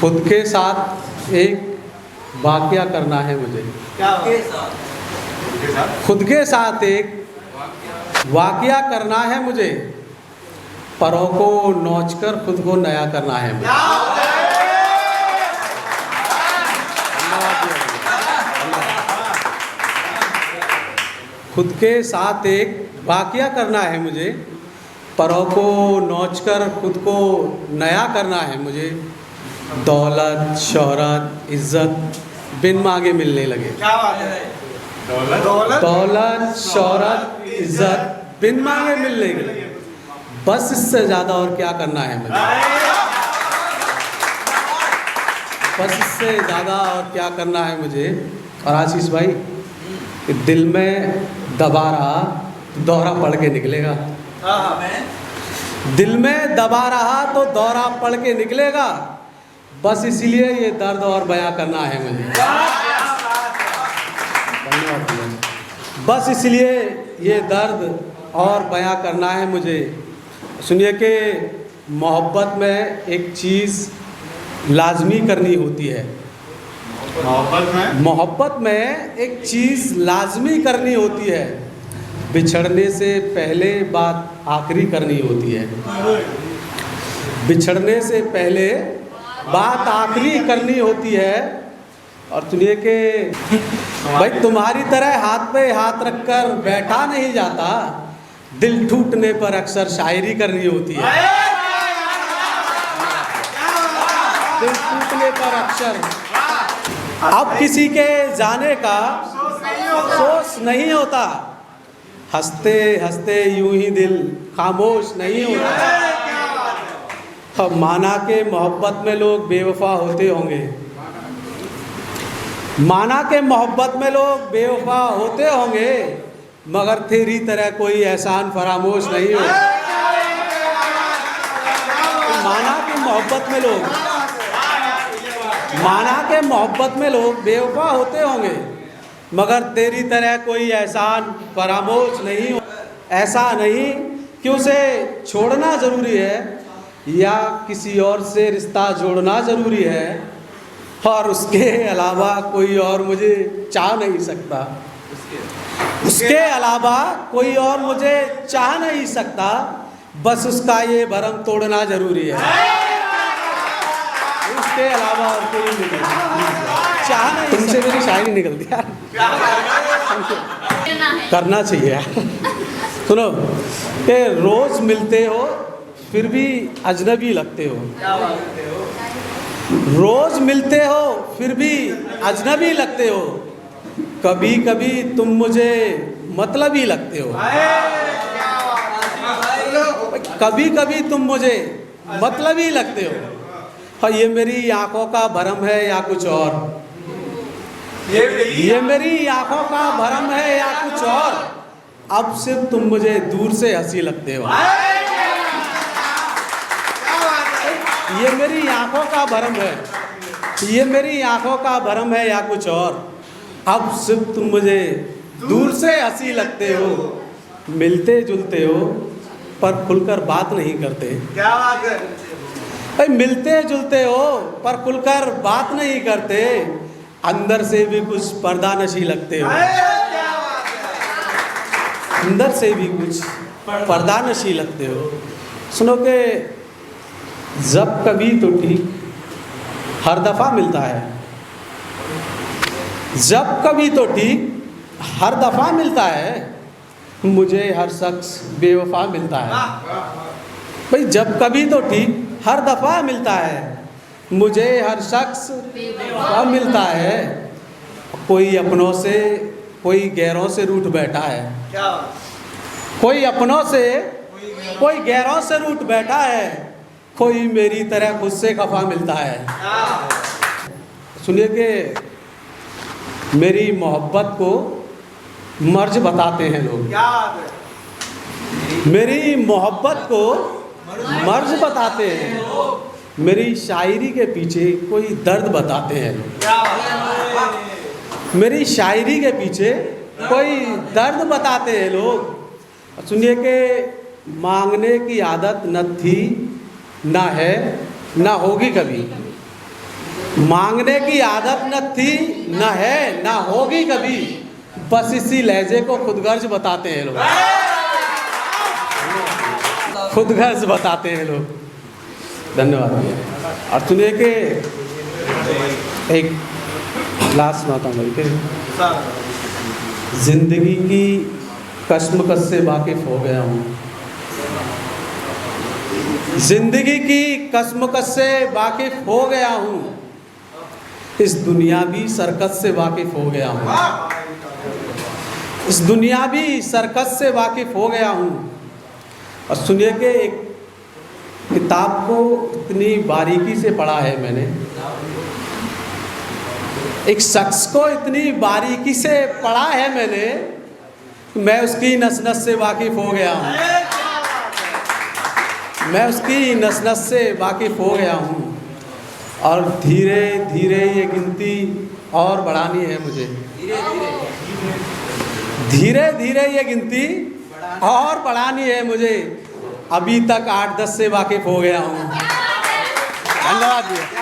खुद के साथ एक वाकया करना है मुझे। क्या खुद के साथ एक वाकया करना है मुझे, परों को नोचकर खुद को नया करना है मुझे। खुद के साथ एक वाकया करना है मुझे, परों को नोचकर खुद को नया करना है मुझे। दौलत, शोहरत, इज्जत बिन मांगे मिलने लगे। क्या बात है? दौलत, शोहरत, इज्जत बिन मांगे मिलने लगे। बस इससे ज़्यादा और क्या करना है मुझे? बस इससे ज़्यादा और क्या करना है मुझे? और आशीष भाई, दिल में दबा रहा दौरा पढ़ के निकलेगा। दिल में दबा रहा तो दौरा पढ़ के निकलेगा। बस इसीलिए ये दर्द और बयां करना है मुझे। बस इसलिए ये दर्द और बयां करना है मुझे। सुनिए कि मोहब्बत में एक चीज़ लाजमी करनी होती है। मोहब्बत में एक चीज़ लाजमी करनी होती है। बिछड़ने से पहले बात आखिरी करनी होती है। बिछड़ने से पहले बात आखिरी करनी होती है। और सुनिए कि भाई, तुम्हारी तरह हाथ पे हाथ रखकर बैठा नहीं जाता। दिल टूटने पर अक्सर शायरी करनी होती है। दिल टूटने पर अक्सर अब किसी के जाने का अफसोस नहीं होता। हंसते हंसते यूं ही दिल खामोश नहीं होता। अब माना के मोहब्बत में लोग बेवफा होते होंगे, माना के मोहब्बत में लोग बेवफा होते होंगे, मगर तेरी तरह कोई एहसान फरामोश नहीं हो। माना के मोहब्बत में लोग, माना के मोहब्बत में लोग बेवफा होते होंगे, मगर तेरी तरह कोई एहसान फरामोश नहीं हो। ऐसा नहीं कि उसे छोड़ना ज़रूरी है या किसी और से रिश्ता जोड़ना ज़रूरी है, और उसके अलावा कोई और मुझे चाह नहीं सकता। उसके अलावा कोई और मुझे चाह नहीं सकता। बस उसका ये भरम तोड़ना ज़रूरी है। उसके अलावा और कोई मुझे चाह नहीं। तुमसे मेरी शायरी निकलती है, करना चाहिए। सुनो कि रोज़ मिलते हो फिर भी अजनबी लगते हो। रोज़ मिलते हो फिर भी अजनबी लगते हो। कभी कभी तुम मुझे मतलबी लगते हो। कभी कभी तुम मुझे मतलबी लगते हो। और ये मेरी आंखों का भरम है या कुछ और? ये मेरी आंखों का भरम है या कुछ और? अब सिर्फ तुम मुझे दूर से हंसी लगते हो। ये मेरी आंखों का भरम है, ये मेरी आंखों का भरम है या कुछ और? अब सिर्फ तुम मुझे दूर से हंसी लगते हो। मिलते जुलते हो पर खुलकर बात नहीं करते। क्या बात है? भाई, मिलते जुलते हो पर खुलकर बात नहीं करते। अंदर से भी कुछ पर्दानशी लगते हो। अंदर से भी कुछ पर्दानशी लगते हो। सुनो कि जब कभी तो ठीक, हर दफ़ा मिलता है। जब कभी तो ठीक, हर दफ़ा मिलता है। मुझे हर शख्स बेवफा मिलता है। भाई, जब कभी तो ठीक, हर दफ़ा मिलता है। मुझे हर शख्स बेवफा मिलता है। कोई अपनों से, कोई गैरों से रूठ बैठा है। कोई अपनों से, कोई गैरों से रूठ बैठा है। कोई मेरी तरह खुद से खफा मिलता है। सुनिए कि मेरी मोहब्बत को मर्ज बताते हैं लोग। क्या बात है? मेरी मोहब्बत को मर्ज बताते हैं। मेरी शायरी के पीछे कोई दर्द बताते हैं लोग। क्या बात है? मेरी शायरी के पीछे कोई दर्द बताते हैं लोग। सुनिए कि मांगने की आदत न थी, ना है, ना होगी कभी। मांगने की आदत न थी, न है, न होगी कभी, बस इसी लहजे को खुदगर्ज बताते हैं लोग, खुदगर्ज बताते हैं लोग। धन्यवाद भैया। और सुनिए कि एक लास्ट सुनाता हूँ कि जिंदगी की कश्मकश से वाकिफ हो गया हूँ, जिंदगी की कश्मकश से वाकिफ हो गया हूँ, इस दुनियावी सर्कस से वाकिफ हो गया हूँ, इस दुनियावी सर्कस से वाकिफ हो गया हूँ। और सुनिए कि एक किताब को इतनी बारीकी से पढ़ा है मैंने, एक शख्स को इतनी बारीकी से पढ़ा है मैंने, मैं उसकी नस नस से वाकिफ हो गया हूँ, मैं उसकी नस नस से वाकिफ हो गया हूँ। और धीरे धीरे ये गिनती और बढ़ानी है मुझे, धीरे धीरे ये गिनती और बढ़ानी है मुझे। अभी तक 8-10 से वाकिफ हो गया हूँ। धन्यवाद भैया।